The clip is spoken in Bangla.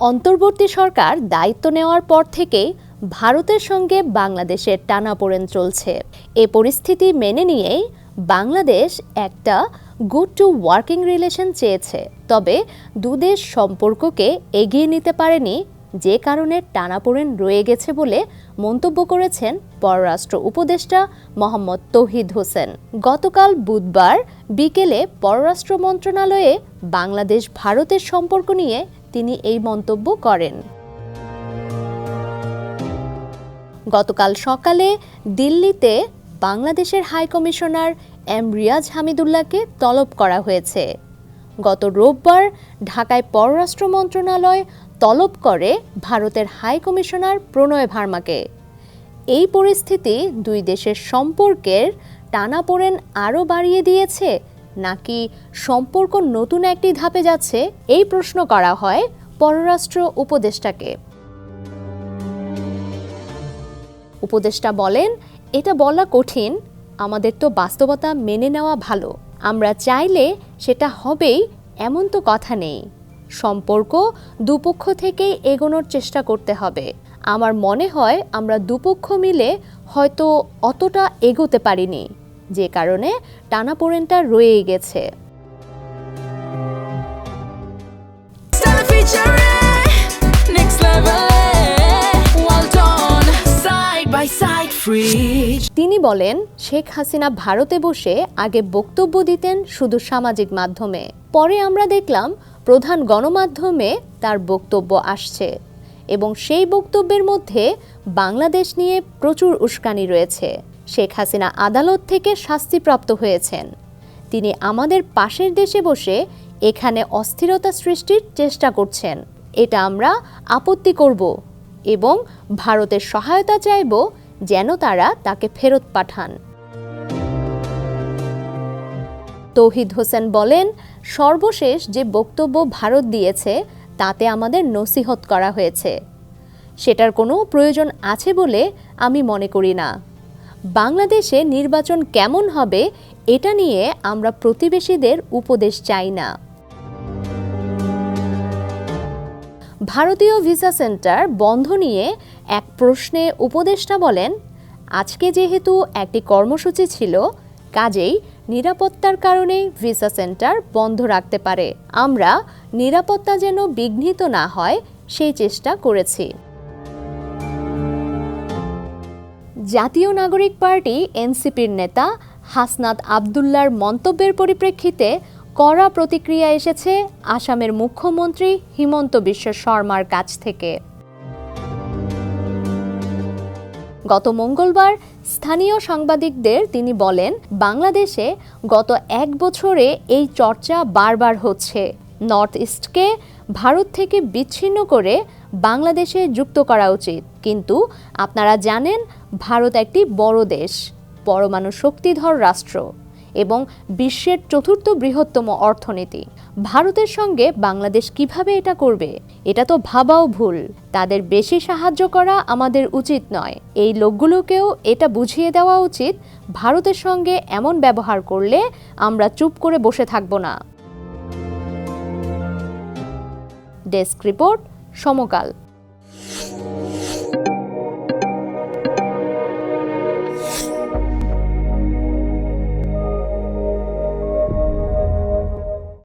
অন্তর্বর্তী সরকার দায়িত্ব নেওয়ার পর থেকেই ভারতের সঙ্গে বাংলাদেশের টানাপোড়েন চলছে। এ পরিস্থিতি মেনে নিয়েই বাংলাদেশ একটা গুড টু ওয়ার্কিং রিলেশন চেয়েছে, তবে দুদেশ সম্পর্ককে এগিয়ে নিতে পারেনি, যে কারণে টানাপোড়েন রয়ে গেছে বলে মন্তব্য করেছেন পররাষ্ট্র উপদেষ্টা মোহাম্মদ তৌহিদ হোসেন। গতকাল বুধবার বিকেলে পররাষ্ট্র মন্ত্রণালয়ে বাংলাদেশ ভারতের সম্পর্ক নিয়ে তিনি এই মন্তব্য করেন। গতকাল সকালে দিল্লিতে বাংলাদেশের হাইকমিশনার এম রিয়াজ হামিদুল্লাহকে তলব করা হয়েছে। গত রোববার ঢাকায় পররাষ্ট্র মন্ত্রণালয় তলব করে ভারতের হাইকমিশনার প্রণয় ভার্মাকে। এই পরিস্থিতি দুই দেশের সম্পর্কের টানাপোড়েন আরও বাড়িয়ে দিয়েছে নাকি সম্পর্ক নতুন একটি ধাপে যাচ্ছে, এই প্রশ্ন করা হয় পররাষ্ট্র উপদেষ্টাকে। উপদেষ্টা বলেন, এটা বলা কঠিন, আমাদের তো বাস্তবতা মেনে নেওয়া ভালো। আমরা চাইলে সেটা হবেই এমন তো কথা নেই। সম্পর্ক দুপক্ষ থেকেই এগোনোর চেষ্টা করতে হবে। আমার মনে হয় আমরা দুপক্ষ মিলে হয়তো অতটা এগোতে পারিনি, যে কারণে টানাপোড়েনটা রয়েই গেছে। তিনি বলেন, শেখ হাসিনা ভারতে বসে আগে বক্তব্য দিতেন শুধু সামাজিক মাধ্যমে, পরে আমরা দেখলাম প্রধান গণমাধ্যমে তার বক্তব্য আসছে এবং সেই বক্তব্যের মধ্যে বাংলাদেশ নিয়ে প্রচুর উস্কানি রয়েছে। শেখ হাসিনা আদালত থেকে শাস্তিপ্রাপ্ত হয়েছেন। তিনি আমাদের পাশের দেশে বসে এখানে অস্থিরতা সৃষ্টির চেষ্টা করছেন। এটা আমরা আপত্তি করব এবং ভারতের সহায়তা চাইব যেন তারা তাকে ফেরত পাঠান। তৌহিদ হোসেন বলেন, সর্বশেষ যে বক্তব্য ভারত দিয়েছে তাতে আমাদের নসিহত করা হয়েছে। সেটার কোনো প্রয়োজন আছে বলে আমি মনে করি না। বাংলাদেশে নির্বাচন কেমন হবে এটা নিয়ে আমরা প্রতিবেশীদের উপদেশ চাই না। ভারতীয় ভিসা সেন্টার বন্ধ নিয়ে এক প্রশ্নে উপদেষ্টা বলেন, আজকে যেহেতু একটি কর্মসূচি ছিল, কাজেই নিরাপত্তার কারণে ভিসা সেন্টার বন্ধ রাখতে পারে। আমরা নিরাপত্তা যেন বিঘ্নিত না হয় সেই চেষ্টা করেছি। জাতীয় নাগরিক পার্টি এনসিপির নেতা হাসনাত আবদুল্লাহর মন্তব্যের পরিপ্রেক্ষিতে কড়া প্রতিক্রিয়া এসেছে আসামের মুখ্যমন্ত্রী হিমন্ত বিশ্ব শর্মার কাছ থেকে। গত মঙ্গলবার স্থানীয় সাংবাদিকদের তিনি বলেন, বাংলাদেশে গত এক বছরে এই চর্চা বারবার হচ্ছে। নর্থ ইস্টকে ভারত থেকে বিচ্ছিন্ন করে বাংলাদেশে যুক্ত করা উচিত, কিন্তু আপনারা জানেন ভারত একটি বড় দেশ, পরমাণু শক্তিধর রাষ্ট্র এবং বিশ্বের চতুর্থ বৃহত্তম অর্থনীতি। ভারতের সঙ্গে বাংলাদেশ কিভাবে এটা করবে, এটা তো ভাবাও ভুল। তাদের বেশি সাহায্য করা আমাদের উচিত নয়। এই লোকগুলোকেও এটা বুঝিয়ে দেওয়া উচিত, ভারতের সঙ্গে এমন ব্যবহার করলে আমরা চুপ করে বসে থাকব না। ডেস্ক রিপোর্ট, সমকাল।